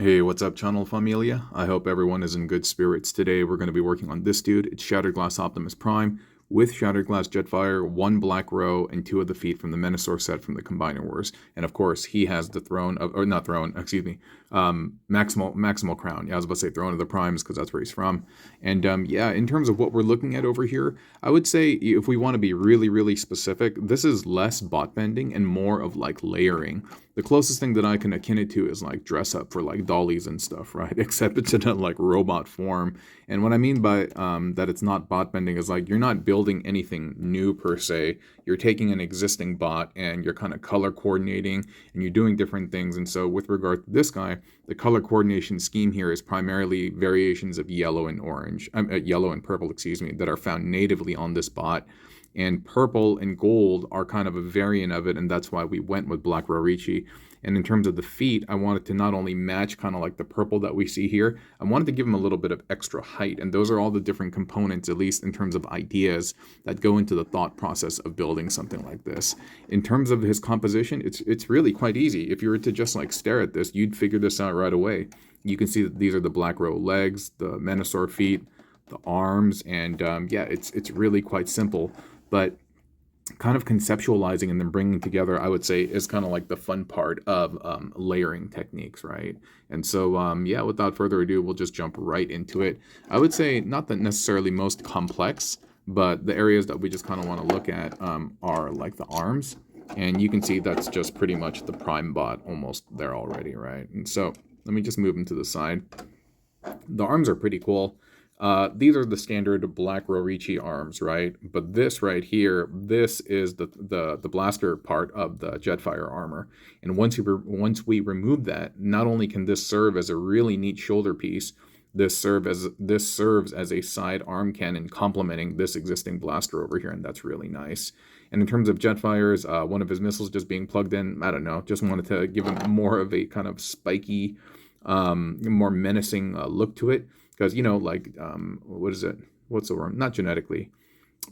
Hey, what's up, channel familia? I hope everyone is in good spirits. Today we're going to be working on this dude. It's Shattered Glass Optimus Prime with Shattered Glass Jetfire, one Black Row, and two of the feet from the Menasor set from the Combiner Wars. And of course, he has the throne of, or not throne, excuse me, maximal crown. Yeah, I was about to say throne of the primes because that's where he's from. And yeah, in terms of what we're looking at over here, I would say if we want to be really specific, this is less bot bending and more of like layering. The closest thing that I can akin it to is like dress up for like dollies and stuff, right? Except it's in a like robot form. And what I mean by that it's not bot bending is like you're not building anything new per se. You're taking an existing bot and you're kind of color coordinating and you're doing different things. And so with regard to this guy, the color coordination scheme here is primarily variations of yellow and orange, yellow and purple, excuse me, that are found natively on this bot. And purple and gold are kind of a variant of it, and that's why we went with Black Roritchi. And in terms of the feet, I wanted to not only match kind of like the purple that we see here, I wanted to give him a little bit of extra height. And those are all the different components, at least in terms of ideas, that go into the thought process of building something like this. In terms of his composition, it's really quite easy. If you were to just like stare at this, you'd figure this out right away. You can see that these are the Black Row legs, the Menasor feet, the arms, and yeah, it's really quite simple. But kind of conceptualizing and then bringing together, I would say, is kind of like the fun part of layering techniques, right? And so, yeah, without further ado, we'll just jump right into it. I would say not the necessarily most complex, but the areas that we just kind of want to look at are like the arms. And you can see that's just pretty much the prime bot almost there already, right? And so let me just move them to the side. The arms are pretty cool. These are the standard Black Roritchi arms, right? But this right here, this is the blaster part of the Jetfire armor. And once we remove that, not only can this serve as a really neat shoulder piece, this serves as a side arm cannon complementing this existing blaster over here, and that's really nice. And in terms of Jetfire's, one of his missiles just being plugged in, I don't know, just wanted to give him more of a kind of spiky, more menacing look to it. Because, you know, like, what is it? What's the word? Not genetically,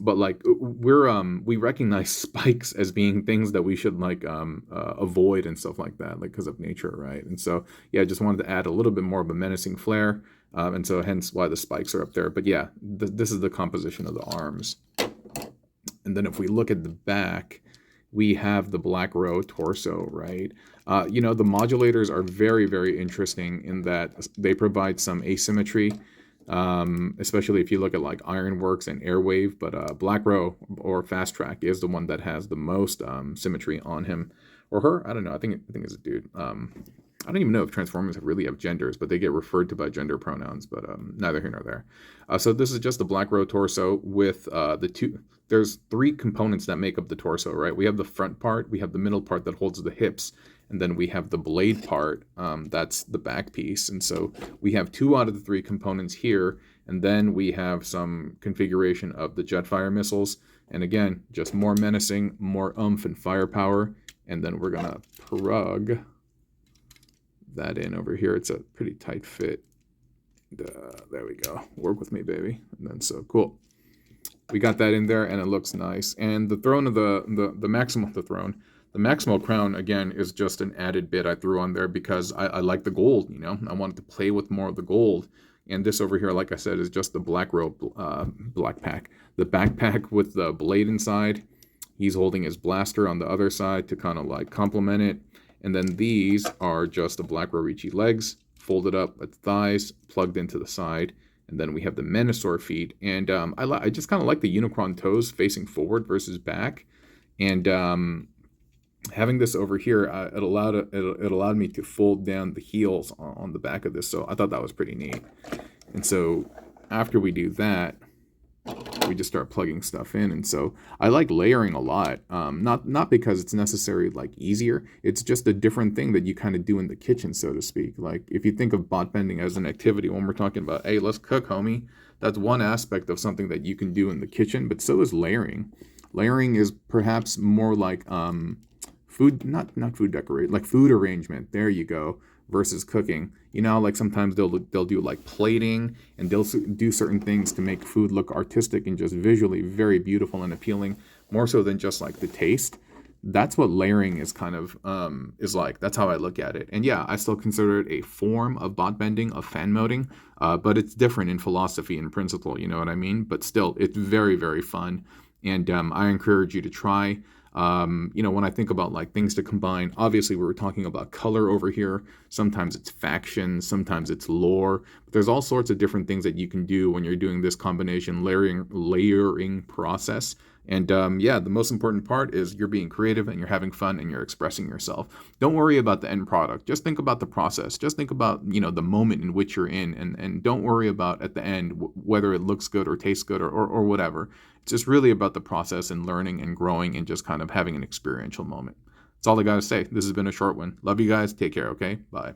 but like we recognize spikes as being things that we should like avoid and stuff like that, like because of nature, right? And so, yeah, I just wanted to add a little bit more of a menacing flair, and so hence why the spikes are up there. But yeah, this is the composition of the arms. And then if we look at the back, we have the Black Row torso, right? You know, the modulators are very interesting in that they provide some asymmetry, especially if you look at like Ironworks and Airwave, but Black Row or Fast Track is the one that has the most symmetry on him or her. I don't know. I think it's a dude. I don't even know if Transformers really have genders, but they get referred to by gender pronouns, but neither here nor there. So this is just the Black Row torso with the two. There's three components that make up the torso, right? We have the front part, we have the middle part that holds the hips, and then we have the blade part, that's the back piece. And so we have two out of the three components here, and then we have some configuration of the Jetfire missiles. And again, just more menacing, more oomph and firepower. And then we're gonna plug that in over here. It's a pretty tight fit. There we go. Work with me, baby. And then so cool. We got that in there, and it looks nice. And the throne of the maximal crown again is just an added bit I threw on there because I like the gold. You know, I wanted to play with more of the gold. And this over here, like I said, is just the Black Row backpack. The backpack with the blade inside. He's holding his blaster on the other side to kind of like complement it. And then these are just the Black Roritchi legs, folded up at the thighs, plugged into the side. And then we have the Menasor feet. And I just kind of like the Unicron toes facing forward versus back. And having this over here, it allowed me to fold down the heels on the back of this. So I thought that was pretty neat. And so after we do that, we just start plugging stuff in. And so I like layering a lot, not because it's necessarily like easier. It's just a different thing that you kind of do in the kitchen, so to speak. Like if you think of bot bending as an activity, when we're talking about, hey, let's cook, homie, that's one aspect of something that you can do in the kitchen, but so is layering. Layering is perhaps more like food, not food decorate, like food arrangement. There you go. Versus cooking. You know, like sometimes they'll do like plating, and they'll do certain things to make food look artistic and just visually very beautiful and appealing, more so than just like the taste. That's what layering is kind of is like. That's how I look at it. And yeah, I still consider it a form of bot bending, of fan moding, but it's different in philosophy and principle. You know what I mean? But still, it's very, very fun, and I encourage you to try. When I think about like things to combine, obviously we were talking about color over here. Sometimes it's factions, sometimes it's lore. But there's all sorts of different things that you can do when you're doing this combination layering process. And yeah, the most important part is you're being creative and you're having fun and you're expressing yourself. Don't worry about the end product. Just think about the process. Just think about, the moment in which you're in, and don't worry about at the end whether it looks good or tastes good or whatever. It's just really about the process and learning and growing and just kind of having an experiential moment. That's all I got to say. This has been a short one. Love you guys. Take care, okay? Bye.